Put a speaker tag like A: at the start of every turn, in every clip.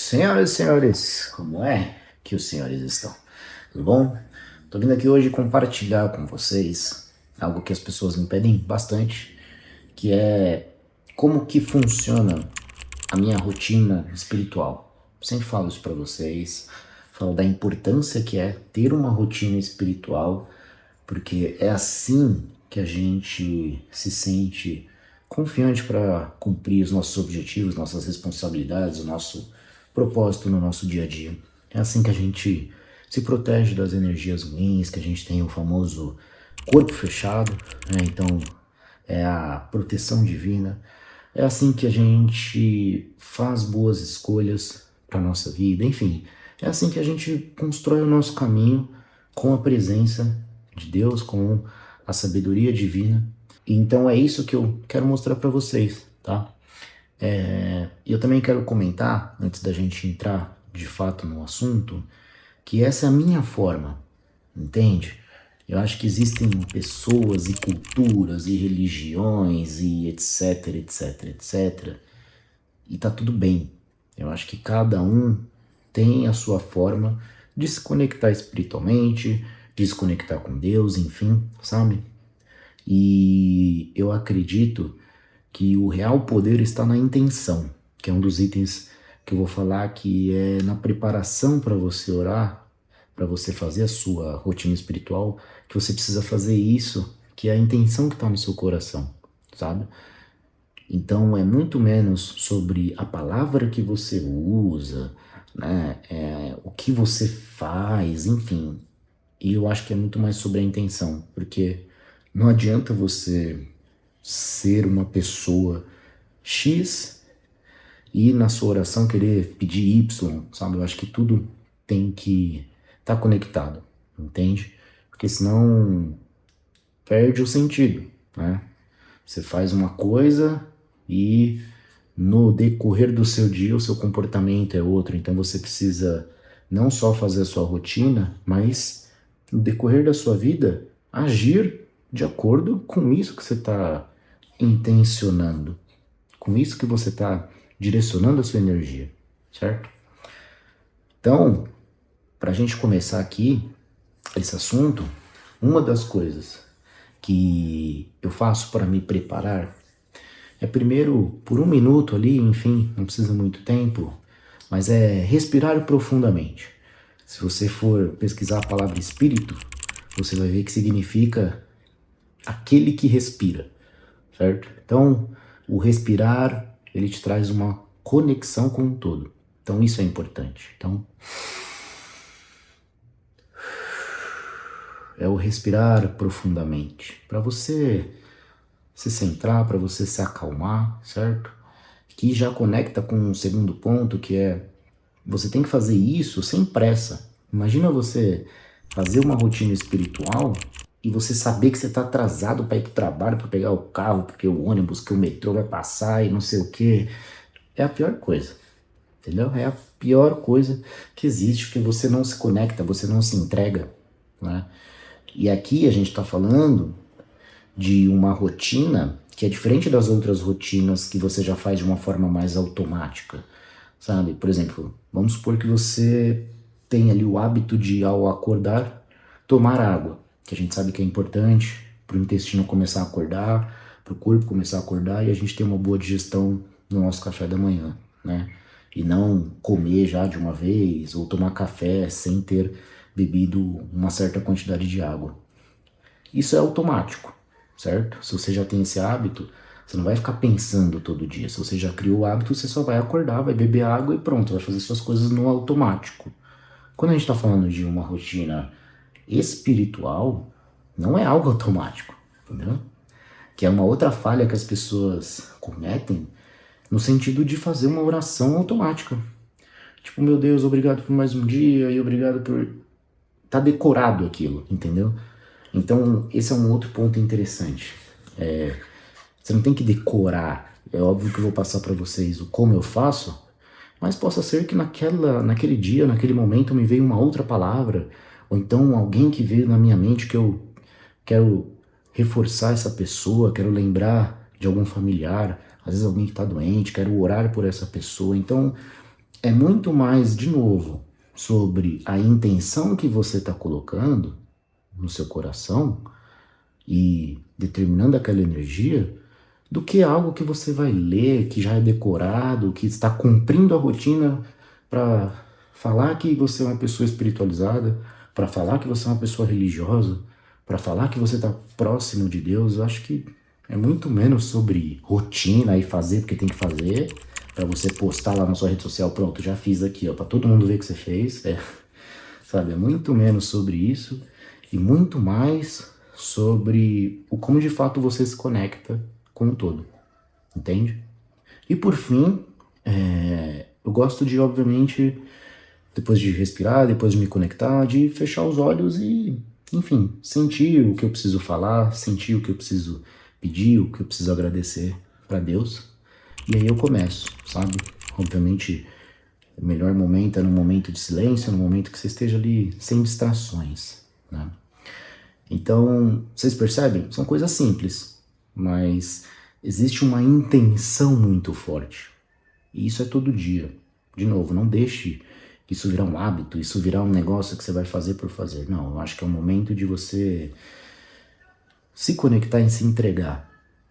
A: Senhoras e senhores, como é que os senhores estão? Tudo bom? Tô vindo aqui hoje compartilhar com vocês algo que as pessoas me pedem bastante, que é como que funciona a minha rotina espiritual. Sempre falo isso para vocês, falo da importância que é ter uma rotina espiritual, porque é assim que a gente se sente confiante para cumprir os nossos objetivos, nossas responsabilidades, o nosso propósito no nosso dia a dia. É assim que a gente se protege das energias ruins, que a gente tem o famoso corpo fechado, né? Então é a proteção divina. É assim que a gente faz boas escolhas para nossa vida, enfim, é assim que a gente constrói o nosso caminho com a presença de Deus, com a sabedoria divina. Então é isso que eu quero mostrar para vocês, tá? Eu também quero comentar, antes da gente entrar de fato no assunto, que essa é a minha forma, entende? Eu acho que existem pessoas e culturas e religiões e etc, etc, etc. E tá tudo bem. Eu acho que cada um tem a sua forma de se conectar espiritualmente, de se conectar com Deus, enfim, sabe? E eu acredito que o real poder está na intenção, que é um dos itens que eu vou falar, que é na preparação para você orar, para você fazer a sua rotina espiritual, que você precisa fazer isso, que é a intenção que está no seu coração, sabe? Então é muito menos sobre a palavra que você usa, né? O que você faz, enfim. E eu acho que é muito mais sobre a intenção, porque não adianta você ser uma pessoa X e na sua oração querer pedir Y, sabe? Eu acho que tudo tem que estar conectado, entende? Porque senão perde o sentido, né? Você faz uma coisa e no decorrer do seu dia o seu comportamento é outro, então você precisa não só fazer a sua rotina, mas no decorrer da sua vida agir de acordo com isso que você está intencionando, com isso que você está direcionando a sua energia, certo? Então, para a gente começar aqui esse assunto, uma das coisas que eu faço para me preparar é primeiro, por um minuto ali, enfim, não precisa muito tempo, mas é respirar profundamente. Se você for pesquisar a palavra espírito, você vai ver que significa aquele que respira, certo? Então, o respirar, ele te traz uma conexão com o todo. Então, isso é importante. Então, é o respirar profundamente, para você se centrar, para você se acalmar, certo? Que já conecta com o segundo ponto, que é você tem que fazer isso sem pressa. Imagina você fazer uma rotina espiritual e você saber que você está atrasado para ir para o trabalho, para pegar o carro, porque o ônibus, que o metrô vai passar e não sei o que. É a pior coisa, entendeu? É a pior coisa que existe, porque você não se conecta, você não se entrega, né? E aqui a gente está falando de uma rotina que é diferente das outras rotinas que você já faz de uma forma mais automática, sabe? Por exemplo, vamos supor que você tem ali o hábito de, ao acordar, tomar água, que a gente sabe que é importante para o intestino começar a acordar, para o corpo começar a acordar e a gente ter uma boa digestão no nosso café da manhã, né? E não comer já de uma vez ou tomar café sem ter bebido uma certa quantidade de água. Isso é automático, certo? Se você já tem esse hábito, você não vai ficar pensando todo dia. Se você já criou o hábito, você só vai acordar, vai beber água e pronto, vai fazer suas coisas no automático. Quando a gente está falando de uma rotina espiritual, não é algo automático, entendeu? Que é uma outra falha que as pessoas cometem no sentido de fazer uma oração automática. Tipo, meu Deus, obrigado por mais um dia e obrigado por tá decorado aquilo, entendeu? Então, esse é um outro ponto interessante. Você não tem que decorar. É óbvio que eu vou passar para vocês o como eu faço, mas possa ser que naquele dia, naquele momento, me veio uma outra palavra, ou então alguém que veio na minha mente que eu quero reforçar essa pessoa, quero lembrar de algum familiar, às vezes alguém que está doente, quero orar por essa pessoa. Então, é muito mais, de novo, sobre a intenção que você está colocando no seu coração e determinando aquela energia, do que algo que você vai ler, que já é decorado, que está cumprindo a rotina para falar que você é uma pessoa espiritualizada, para falar que você é uma pessoa religiosa, para falar que você está próximo de Deus. Eu acho que é muito menos sobre rotina e fazer porque tem que fazer, para você postar lá na sua rede social, pronto, já fiz aqui, ó, para todo mundo ver que você fez. Sabe, é muito menos sobre isso e muito mais sobre o como de fato você se conecta com o todo, entende? E por fim, eu gosto de, obviamente, depois de respirar, depois de me conectar, de fechar os olhos e, enfim, sentir o que eu preciso falar, sentir o que eu preciso pedir, o que eu preciso agradecer para Deus. E aí eu começo, sabe? Obviamente, o melhor momento é no momento de silêncio, no momento que você esteja ali sem distrações, né? Então, vocês percebem? São coisas simples, mas existe uma intenção muito forte. E isso é todo dia. De novo, não deixe isso virar um hábito, isso virar um negócio que você vai fazer por fazer. Não, eu acho que é o momento de você se conectar e se entregar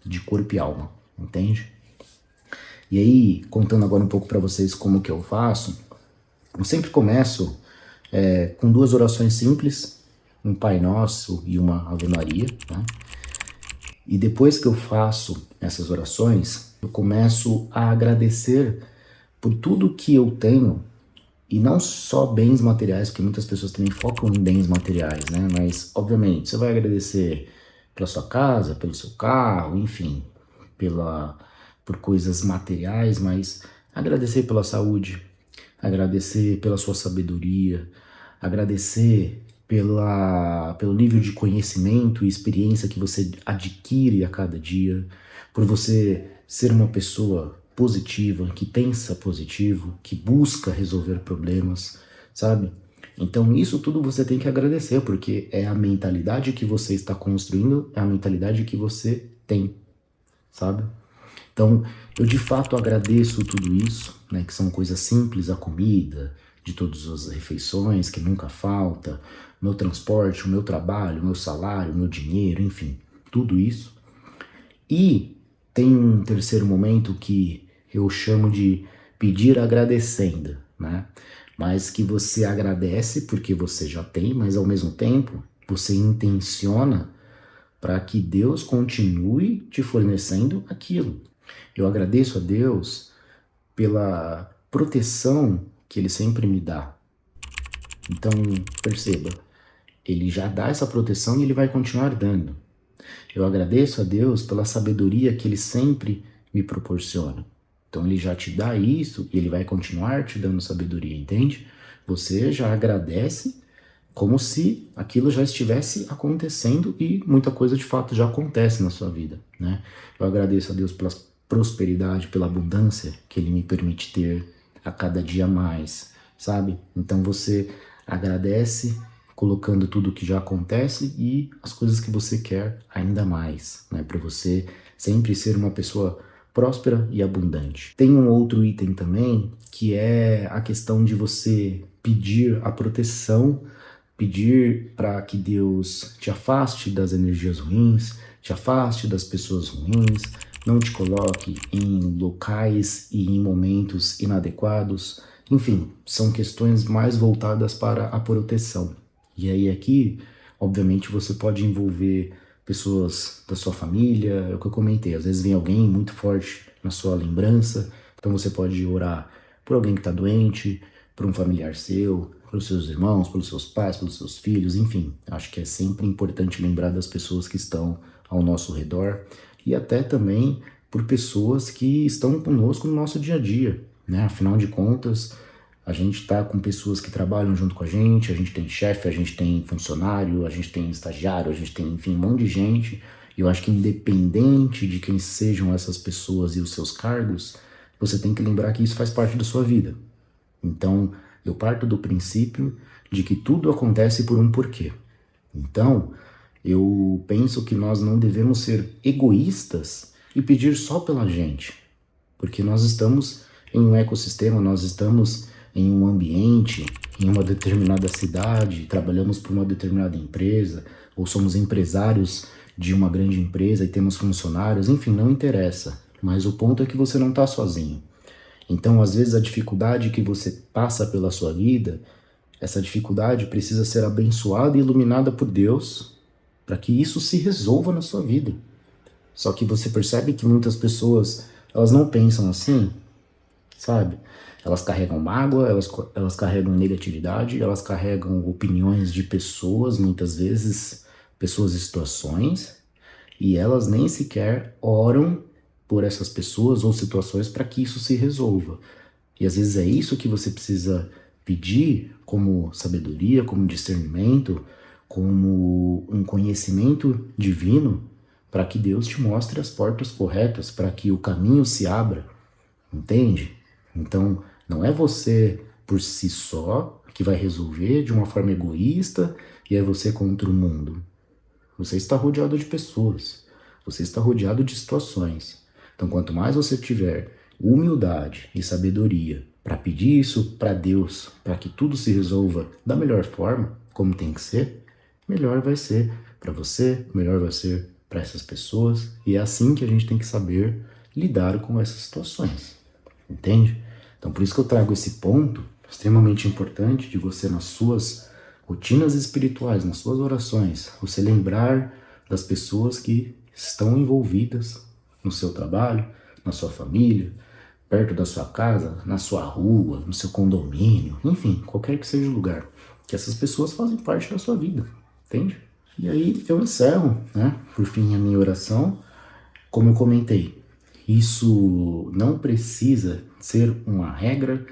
A: de corpo e alma, entende? E aí, contando agora um pouco para vocês como que eu faço, eu sempre começo com duas orações simples, um Pai Nosso e uma Ave Maria, né? E depois que eu faço essas orações, eu começo a agradecer por tudo que eu tenho, e não só bens materiais, porque muitas pessoas também focam em bens materiais, né? Mas, obviamente, você vai agradecer pela sua casa, pelo seu carro, enfim, por coisas materiais, mas agradecer pela saúde, agradecer pela sua sabedoria, agradecer pelo nível de conhecimento e experiência que você adquire a cada dia, por você ser uma pessoa positiva, que pensa positivo, que busca resolver problemas, sabe? Então isso tudo você tem que agradecer, porque é a mentalidade que você está construindo, é a mentalidade que você tem, sabe? Então, eu de fato agradeço tudo isso, né, que são coisas simples, a comida, de todas as refeições, que nunca falta, meu transporte, o meu trabalho, o meu salário, o meu dinheiro, enfim, tudo isso. E tem um terceiro momento que eu chamo de pedir agradecendo, né? Mas que você agradece porque você já tem, mas ao mesmo tempo você intenciona para que Deus continue te fornecendo aquilo. Eu agradeço a Deus pela proteção que Ele sempre me dá. Então, perceba, Ele já dá essa proteção e Ele vai continuar dando. Eu agradeço a Deus pela sabedoria que Ele sempre me proporciona. Então, Ele já te dá isso e Ele vai continuar te dando sabedoria, entende? Você já agradece como se aquilo já estivesse acontecendo e muita coisa de fato já acontece na sua vida, né? Eu agradeço a Deus pela prosperidade, pela abundância que Ele me permite ter a cada dia mais, sabe? Então você agradece colocando tudo que já acontece e as coisas que você quer ainda mais, né? Para você sempre ser uma pessoa próspera e abundante. Tem um outro item também que é a questão de você pedir a proteção, pedir para que Deus te afaste das energias ruins, te afaste das pessoas ruins, não te coloque em locais e em momentos inadequados. Enfim, são questões mais voltadas para a proteção. E aí aqui, obviamente, você pode envolver pessoas da sua família, é o que eu comentei, às vezes vem alguém muito forte na sua lembrança, então você pode orar por alguém que está doente, por um familiar seu, pelos seus irmãos, pelos seus pais, pelos seus filhos, enfim. Acho que é sempre importante lembrar das pessoas que estão ao nosso redor e até também por pessoas que estão conosco no nosso dia a dia, né? Afinal de contas, a gente está com pessoas que trabalham junto com a gente tem chefe, a gente tem funcionário, a gente tem estagiário, a gente tem, enfim, um monte de gente. E eu acho que independente de quem sejam essas pessoas e os seus cargos, você tem que lembrar que isso faz parte da sua vida. Então, eu parto do princípio de que tudo acontece por um porquê. Então, eu penso que nós não devemos ser egoístas e pedir só pela gente, porque nós estamos em um ecossistema, nós estamos em um ambiente, em uma determinada cidade, trabalhamos para uma determinada empresa, ou somos empresários de uma grande empresa e temos funcionários, enfim, não interessa. Mas o ponto é que você não está sozinho. Então, às vezes, a dificuldade que você passa pela sua vida, essa dificuldade precisa ser abençoada e iluminada por Deus para que isso se resolva na sua vida. Só que você percebe que muitas pessoas, elas não pensam assim, sabe? Elas carregam mágoa, elas carregam negatividade, elas carregam opiniões de pessoas, muitas vezes pessoas e situações, e elas nem sequer oram por essas pessoas ou situações para que isso se resolva. E às vezes é isso que você precisa pedir como sabedoria, como discernimento, como um conhecimento divino, para que Deus te mostre as portas corretas, para que o caminho se abra, entende? Então, não é você por si só que vai resolver de uma forma egoísta e é você contra o mundo. Você está rodeado de pessoas, você está rodeado de situações. Então, quanto mais você tiver humildade e sabedoria para pedir isso para Deus, para que tudo se resolva da melhor forma, como tem que ser, melhor vai ser para você, melhor vai ser para essas pessoas. E é assim que a gente tem que saber lidar com essas situações, entende? Então, por isso que eu trago esse ponto extremamente importante de você nas suas rotinas espirituais, nas suas orações, você lembrar das pessoas que estão envolvidas no seu trabalho, na sua família, perto da sua casa, na sua rua, no seu condomínio, enfim, qualquer que seja o lugar, que essas pessoas fazem parte da sua vida, entende? E aí eu encerro, né, por fim, a minha oração. Como eu comentei, isso não precisa ser uma regra,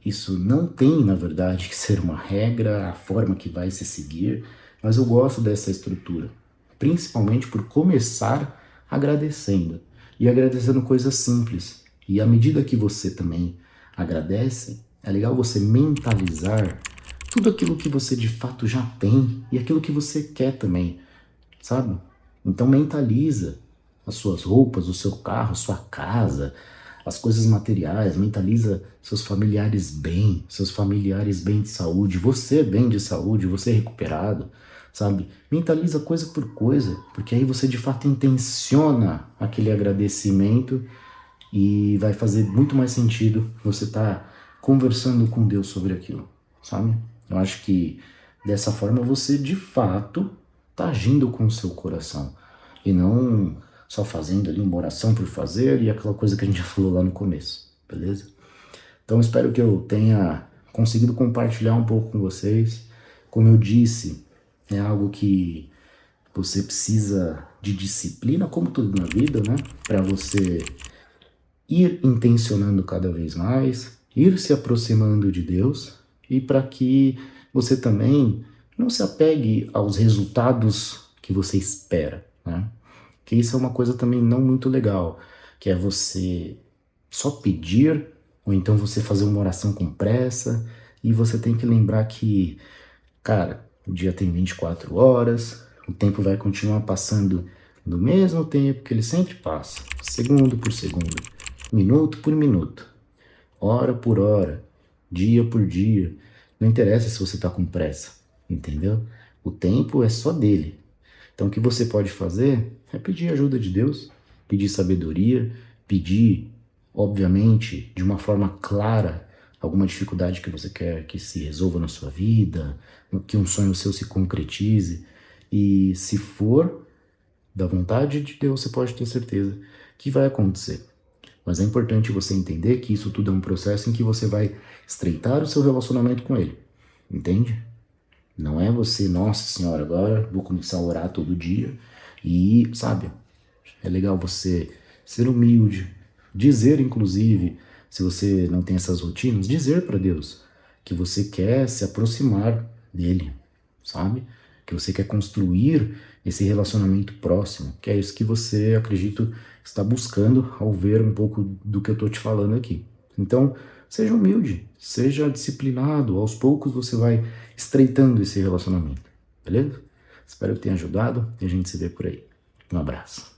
A: isso não tem, na verdade, que ser uma regra, a forma que vai se seguir, mas eu gosto dessa estrutura, principalmente por começar agradecendo, e agradecendo coisas simples. E à medida que você também agradece, é legal você mentalizar tudo aquilo que você de fato já tem e aquilo que você quer também, sabe? Então mentaliza as suas roupas, o seu carro, sua casa, as coisas materiais, mentaliza seus familiares bem de saúde, você bem de saúde, você recuperado, sabe? Mentaliza coisa por coisa, porque aí você de fato intenciona aquele agradecimento e vai fazer muito mais sentido você estar conversando com Deus sobre aquilo, sabe? Eu acho que dessa forma você de fato está agindo com o seu coração e não só fazendo ali uma oração por fazer e aquela coisa que a gente já falou lá no começo, beleza? Então espero que eu tenha conseguido compartilhar um pouco com vocês. Como eu disse, é algo que você precisa de disciplina, como tudo na vida, né? Para você ir intencionando cada vez mais, ir se aproximando de Deus e para que você também não se apegue aos resultados que você espera, né? Que isso é uma coisa também não muito legal, que é você só pedir ou então você fazer uma oração com pressa e você tem que lembrar que, cara, o dia tem 24 horas, o tempo vai continuar passando do mesmo tempo que ele sempre passa, segundo por segundo, minuto por minuto, hora por hora, dia por dia. Não interessa se você está com pressa, entendeu? O tempo é só dele. Então o que você pode fazer é pedir ajuda de Deus, pedir sabedoria, pedir, obviamente, de uma forma clara, alguma dificuldade que você quer que se resolva na sua vida, que um sonho seu se concretize. E se for da vontade de Deus, você pode ter certeza que vai acontecer. Mas é importante você entender que isso tudo é um processo em que você vai estreitar o seu relacionamento com Ele, entende? Não é você, nossa senhora, agora vou começar a orar todo dia e, sabe, é legal você ser humilde, dizer, inclusive, se você não tem essas rotinas, dizer para Deus que você quer se aproximar dele, sabe? Que você quer construir esse relacionamento próximo, que é isso que você, acredito, está buscando ao ver um pouco do que eu estou te falando aqui. Então, seja humilde, seja disciplinado, aos poucos você vai estreitando esse relacionamento, beleza? Espero que tenha ajudado e a gente se vê por aí. Um abraço.